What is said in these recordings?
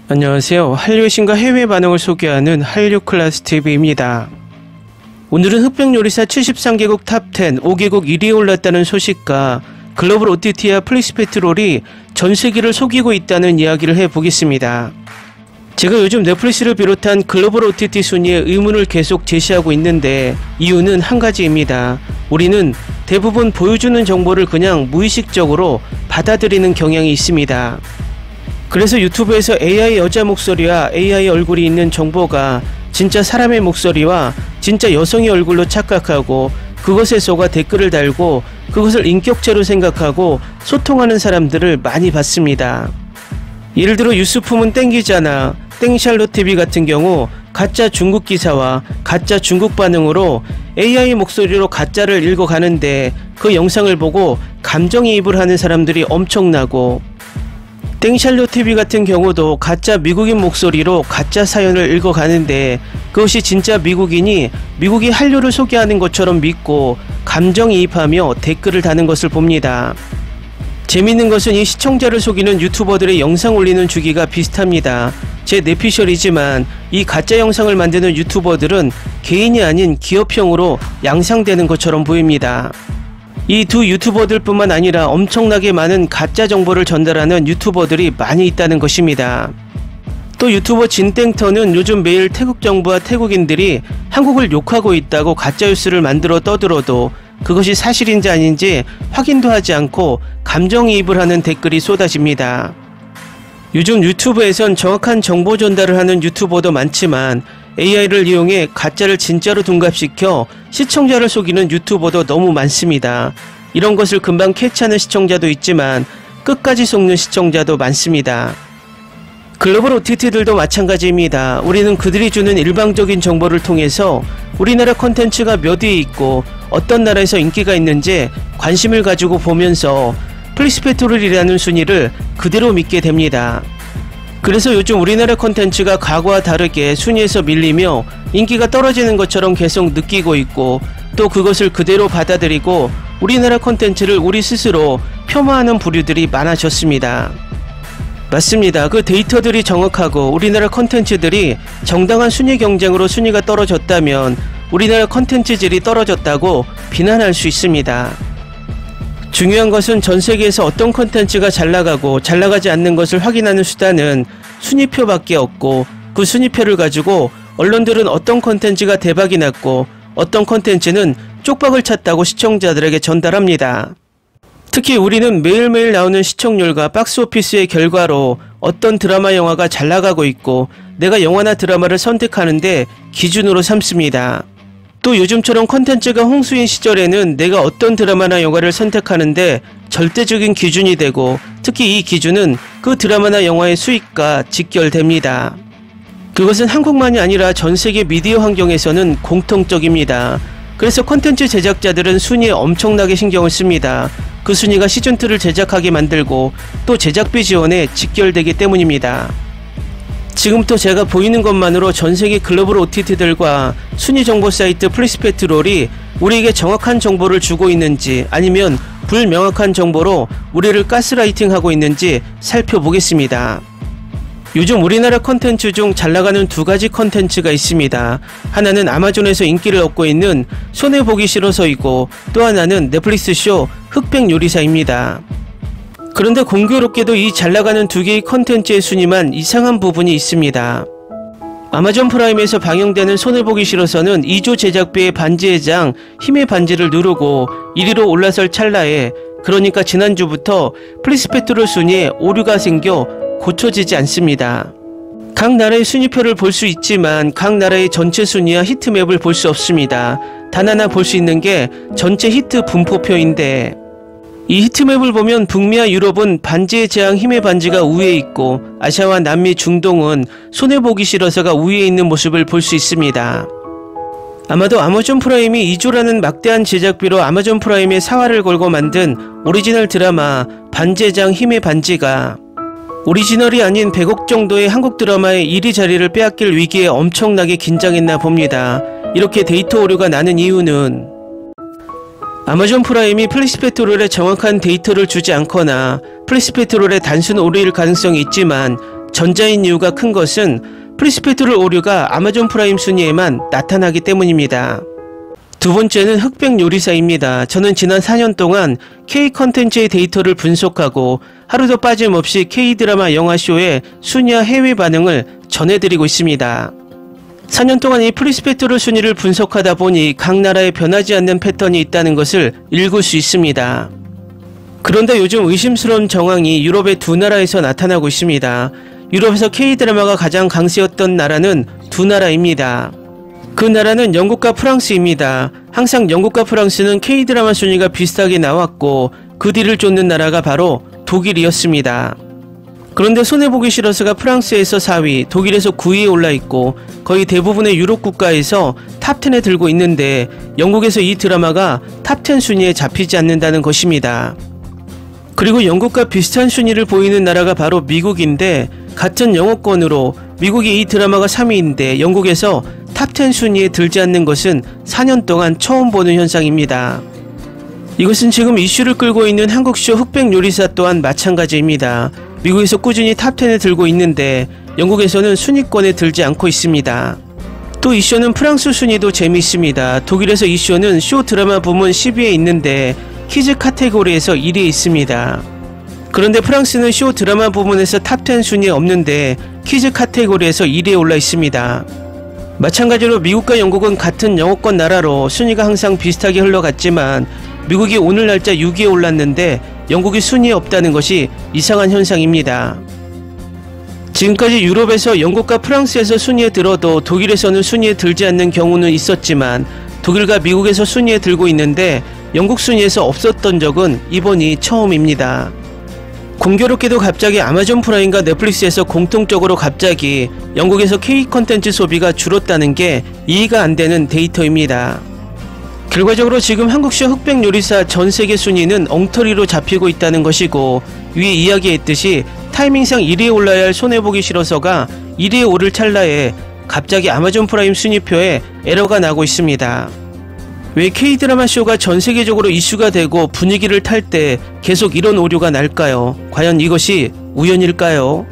안녕하세요. 한류의 신과 해외 반응을 소개하는 한류클래스TV입니다. 오늘은 흑백요리사 73개국 탑10 5개국 1위에 올랐다는 소식과 글로벌 OTT와 플리스페트롤이 전세계를 속이고 있다는 이야기를 해보겠습니다. 제가 요즘 넷플릭스를 비롯한 글로벌 OTT 순위에 의문을 계속 제시하고 있는데 이유는 한 가지입니다. 우리는 대부분 보여주는 정보를 그냥 무의식적으로 받아들이는 경향이 있습니다. 그래서 유튜브에서 AI 여자 목소리와 AI 얼굴이 있는 정보가 진짜 사람의 목소리와 진짜 여성의 얼굴로 착각하고 그것에 속아 댓글을 달고 그것을 인격체로 생각하고 소통하는 사람들을 많이 봤습니다. 예를 들어 유스품은 땡기잖아, 땡샬롯TV 같은 경우 가짜 중국 기사와 가짜 중국 반응으로 AI 목소리로 가짜를 읽어가는데 그 영상을 보고 감정이입을 하는 사람들이 엄청나고, 땡샬롯TV 같은 경우도 가짜 미국인 목소리로 가짜 사연을 읽어가는데 그것이 진짜 미국인이 미국이 한류를 소개하는 것처럼 믿고 감정이입하며 댓글을 다는 것을 봅니다. 재밌는 것은 이 시청자를 속이는 유튜버들의 영상 올리는 주기가 비슷합니다. 제 내피셜이지만 이 가짜 영상을 만드는 유튜버들은 개인이 아닌 기업형으로 양상되는 것처럼 보입니다. 이 두 유튜버들 뿐만 아니라 엄청나게 많은 가짜 정보를 전달하는 유튜버들이 많이 있다는 것입니다. 또 유튜버 진땡터는 요즘 매일 태국 정부와 태국인들이 한국을 욕하고 있다고 가짜뉴스를 만들어 떠들어도 그것이 사실인지 아닌지 확인도 하지 않고 감정이입을 하는 댓글이 쏟아집니다. 요즘 유튜브에선 정확한 정보 전달을 하는 유튜버도 많지만 AI를 이용해 가짜를 진짜로 둔갑시켜 시청자를 속이는 유튜버도 너무 많습니다. 이런 것을 금방 캐치하는 시청자도 있지만 끝까지 속는 시청자도 많습니다. 글로벌 OTT들도 마찬가지입니다. 우리는 그들이 주는 일방적인 정보를 통해서 우리나라 콘텐츠가 몇 위에 있고 어떤 나라에서 인기가 있는지 관심을 가지고 보면서 플리스페트롤이라는 순위를 그대로 믿게 됩니다. 그래서 요즘 우리나라 콘텐츠가 과거와 다르게 순위에서 밀리며 인기가 떨어지는 것처럼 계속 느끼고 있고, 또 그것을 그대로 받아들이고 우리나라 콘텐츠를 우리 스스로 폄하하는 부류들이 많아졌습니다. 맞습니다. 그 데이터들이 정확하고 우리나라 콘텐츠들이 정당한 순위 경쟁으로 순위가 떨어졌다면 우리나라 콘텐츠 질이 떨어졌다고 비난할 수 있습니다. 중요한 것은 전 세계에서 어떤 콘텐츠가 잘나가고 잘나가지 않는 것을 확인하는 수단은 순위표밖에 없고, 그 순위표를 가지고 언론들은 어떤 콘텐츠가 대박이 났고 어떤 콘텐츠는 쪽박을 찼다고 시청자들에게 전달합니다. 특히 우리는 매일매일 나오는 시청률과 박스오피스의 결과로 어떤 드라마 영화가 잘나가고 있고 내가 영화나 드라마를 선택하는데 기준으로 삼습니다. 또 요즘처럼 콘텐츠가 홍수인 시절에는 내가 어떤 드라마나 영화를 선택하는데 절대적인 기준이 되고, 특히 이 기준은 그 드라마나 영화의 수익과 직결됩니다. 그것은 한국만이 아니라 전세계 미디어 환경에서는 공통적입니다. 그래서 콘텐츠 제작자들은 순위에 엄청나게 신경을 씁니다. 그 순위가 시즌2를 제작하게 만들고 또 제작비 지원에 직결되기 때문입니다. 지금부터 제가 보이는 것만으로 전세계 글로벌 OTT들과 순위 정보 사이트 플리스페트롤이 우리에게 정확한 정보를 주고 있는지 아니면 불명확한 정보로 우리를 가스라이팅하고 있는지 살펴보겠습니다. 요즘 우리나라 콘텐츠 중 잘나가는 두 가지 콘텐츠가 있습니다. 하나는 아마존에서 인기를 얻고 있는 손해보기 싫어서이고, 또 하나는 넷플릭스 쇼 흑백요리사입니다. 그런데 공교롭게도 이 잘나가는 두 개의 콘텐츠의 순위만 이상한 부분이 있습니다. 아마존 프라임에서 방영되는 손해보기 싫어서는 2조 제작비의 반지의 장 힘의 반지를 누르고 1위로 올라설 찰나에, 그러니까 지난주부터 플리스페트롤 순위에 오류가 생겨 고쳐지지 않습니다. 각 나라의 순위표를 볼 수 있지만 각 나라의 전체 순위와 히트맵을 볼 수 없습니다. 단 하나 볼 수 있는 게 전체 히트 분포표인데, 이 히트맵을 보면 북미와 유럽은 반지의 제왕 힘의 반지가 우위에 있고 아시아와 남미, 중동은 손해보기 싫어서가 우위에 있는 모습을 볼 수 있습니다. 아마도 아마존 프라임이 2조라는 막대한 제작비로 아마존 프라임에 사활을 걸고 만든 오리지널 드라마 반지의 제왕 힘의 반지가 오리지널이 아닌 100억 정도의 한국 드라마의 1위 자리를 빼앗길 위기에 엄청나게 긴장했나 봅니다. 이렇게 데이터 오류가 나는 이유는 아마존 프라임이 플리스페트롤에 정확한 데이터를 주지 않거나 플리스페트롤의 단순 오류일 가능성이 있지만 전자인 이유가 큰 것은 플리스페트롤 오류가 아마존 프라임 순위에만 나타나기 때문입니다. 두 번째는 흑백 요리사입니다. 저는 지난 4년 동안 K 컨텐츠의 데이터를 분석하고 하루도 빠짐없이 K-드라마 영화쇼의 순위와 해외 반응을 전해드리고 있습니다. 4년 동안 이 플리스페트롤 순위를 분석하다 보니 각 나라에 변하지 않는 패턴이 있다는 것을 읽을 수 있습니다. 그런데 요즘 의심스러운 정황이 유럽의 두 나라에서 나타나고 있습니다. 유럽에서 K-드라마가 가장 강세였던 나라는 두 나라입니다. 그 나라는 영국과 프랑스입니다. 항상 영국과 프랑스는 K-드라마 순위가 비슷하게 나왔고 그 뒤를 쫓는 나라가 바로 독일이었습니다. 그런데 손해보기 싫어서가 프랑스에서 4위, 독일에서 9위에 올라있고 거의 대부분의 유럽 국가에서 탑10에 들고 있는데 영국에서 이 드라마가 탑10 순위에 잡히지 않는다는 것입니다. 그리고 영국과 비슷한 순위를 보이는 나라가 바로 미국인데 같은 영어권으로 미국이 이 드라마가 3위인데 영국에서 탑10 순위에 들지 않는 것은 4년 동안 처음 보는 현상입니다. 이것은 지금 이슈를 끌고 있는 한국쇼 흑백 요리사 또한 마찬가지입니다. 미국에서 꾸준히 탑10에 들고 있는데 영국에서는 순위권에 들지 않고 있습니다. 또 이 쇼는 프랑스 순위도 재미있습니다. 독일에서 이 쇼는 쇼 드라마 부문 10위에 있는데 키즈 카테고리에서 1위에 있습니다. 그런데 프랑스는 쇼 드라마 부문에서 탑10 순위에 없는데 키즈 카테고리에서 1위에 올라 있습니다. 마찬가지로 미국과 영국은 같은 영어권 나라로 순위가 항상 비슷하게 흘러갔지만 미국이 오늘 날짜 6위에 올랐는데 영국이 순위에 없다는 것이 이상한 현상입니다. 지금까지 유럽에서 영국과 프랑스에서 순위에 들어도 독일에서는 순위에 들지 않는 경우는 있었지만 독일과 미국에서 순위에 들고 있는데 영국 순위에서 없었던 적은 이번이 처음입니다. 공교롭게도 갑자기 아마존 프라임과 넷플릭스에서 공통적으로 갑자기 영국에서 K 컨텐츠 소비가 줄었다는 게 이해가 안 되는 데이터입니다. 결과적으로 지금 한국쇼 흑백 요리사 전세계 순위는 엉터리로 잡히고 있다는 것이고 위에 이야기했듯이 타이밍상 1위에 올라야 할 손해보기 싫어서가 1위에 오를 찰나에 갑자기 아마존 프라임 순위표에 에러가 나고 있습니다. 왜 K-드라마 쇼가 전세계적으로 이슈가 되고 분위기를 탈 때 계속 이런 오류가 날까요? 과연 이것이 우연일까요?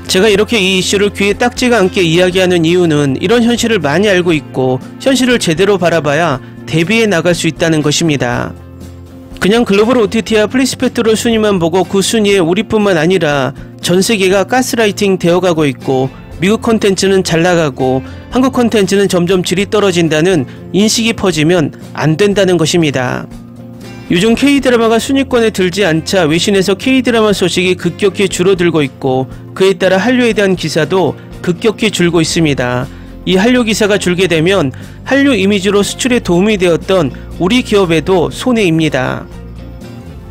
제가 이렇게 이 이슈를 귀에 딱지가 않게 이야기하는 이유는 이런 현실을 많이 알고 있고 현실을 제대로 바라봐야 대비해 나갈 수 있다는 것입니다. 그냥 글로벌 OTT와 플리스페트롤 순위만 보고 그 순위에 우리뿐만 아니라 전세계가 가스라이팅 되어가고 있고 미국 콘텐츠는 잘 나가고 한국 콘텐츠는 점점 질이 떨어진다는 인식이 퍼지면 안 된다는 것입니다. 요즘 K-드라마가 순위권에 들지 않자 외신에서 K-드라마 소식이 급격히 줄어들고 있고 그에 따라 한류에 대한 기사도 급격히 줄고 있습니다. 이 한류 기사가 줄게 되면 한류 이미지로 수출에 도움이 되었던 우리 기업에도 손해입니다.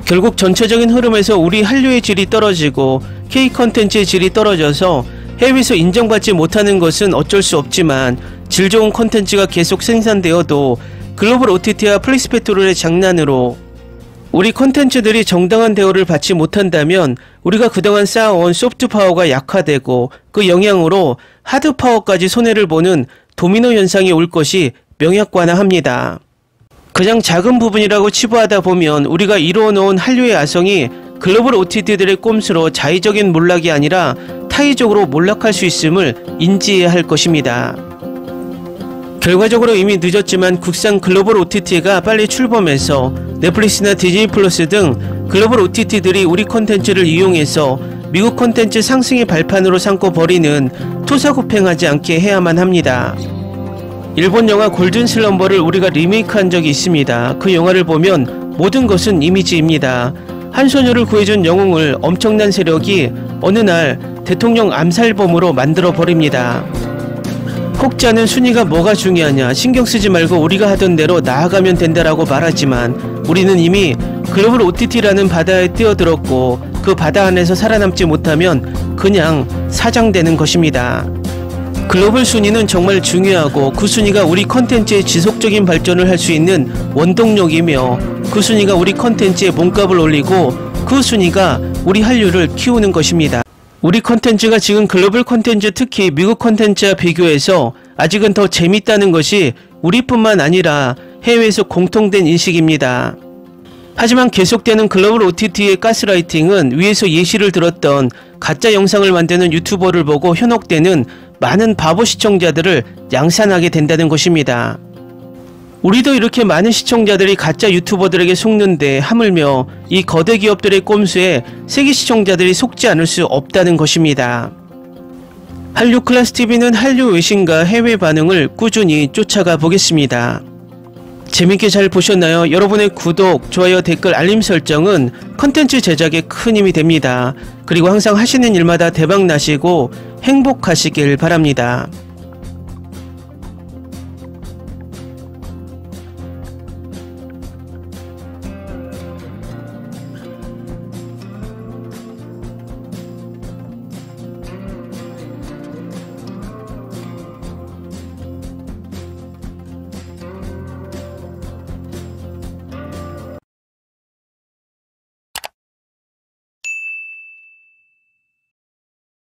결국 전체적인 흐름에서 우리 한류의 질이 떨어지고 K 컨텐츠의 질이 떨어져서 해외에서 인정받지 못하는 것은 어쩔 수 없지만 질 좋은 콘텐츠가 계속 생산되어도 글로벌 OTT와 플리스페트롤의 장난으로 우리 콘텐츠들이 정당한 대우를 받지 못한다면 우리가 그동안 쌓아온 소프트 파워가 약화되고 그 영향으로 하드 파워까지 손해를 보는 도미노 현상이 올 것이 명약관화합니다. 그냥 작은 부분이라고 치부하다 보면 우리가 이루어놓은 한류의 아성이 글로벌 OTT들의 꼼수로 자의적인 몰락이 아니라 타의적으로 몰락할 수 있음을 인지해야 할 것입니다. 결과적으로 이미 늦었지만 국산 글로벌 OTT가 빨리 출범해서 넷플릭스나 디즈니 플러스 등 글로벌 OTT들이 우리 콘텐츠를 이용해서 미국 콘텐츠 상승의 발판으로 삼고 버리는 토사구팽하지 않게 해야만 합니다. 일본 영화 골든 슬럼버를 우리가 리메이크한 적이 있습니다. 그 영화를 보면 모든 것은 이미지입니다. 한 소녀를 구해준 영웅을 엄청난 세력이 어느 날 대통령 암살범으로 만들어 버립니다. 혹자는 순위가 뭐가 중요하냐, 신경 쓰지 말고 우리가 하던 대로 나아가면 된다라고 말하지만 우리는 이미 글로벌 OTT라는 바다에 뛰어들었고 그 바다 안에서 살아남지 못하면 그냥 사장되는 것입니다. 글로벌 순위는 정말 중요하고 그 순위가 우리 컨텐츠의 지속적인 발전을 할 수 있는 원동력이며 그 순위가 우리 컨텐츠의 몸값을 올리고 그 순위가 우리 한류를 키우는 것입니다. 우리 컨텐츠가 지금 글로벌 컨텐츠 특히 미국 컨텐츠와 비교해서 아직은 더 재밌다는 것이 우리뿐만 아니라 해외에서 공통된 인식입니다. 하지만 계속되는 글로벌 OTT의 가스라이팅은 위에서 예시를 들었던 가짜 영상을 만드는 유튜버를 보고 현혹되는 많은 바보 시청자들을 양산하게 된다는 것입니다. 우리도 이렇게 많은 시청자들이 가짜 유튜버들에게 속는데 하물며 이 거대 기업들의 꼼수에 세계 시청자들이 속지 않을 수 없다는 것입니다. 한류클래스TV는 한류 외신과 해외 반응을 꾸준히 쫓아가 보겠습니다. 재밌게 잘 보셨나요? 여러분의 구독, 좋아요, 댓글, 알림 설정은 컨텐츠 제작에 큰 힘이 됩니다. 그리고 항상 하시는 일마다 대박 나시고 행복하시길 바랍니다.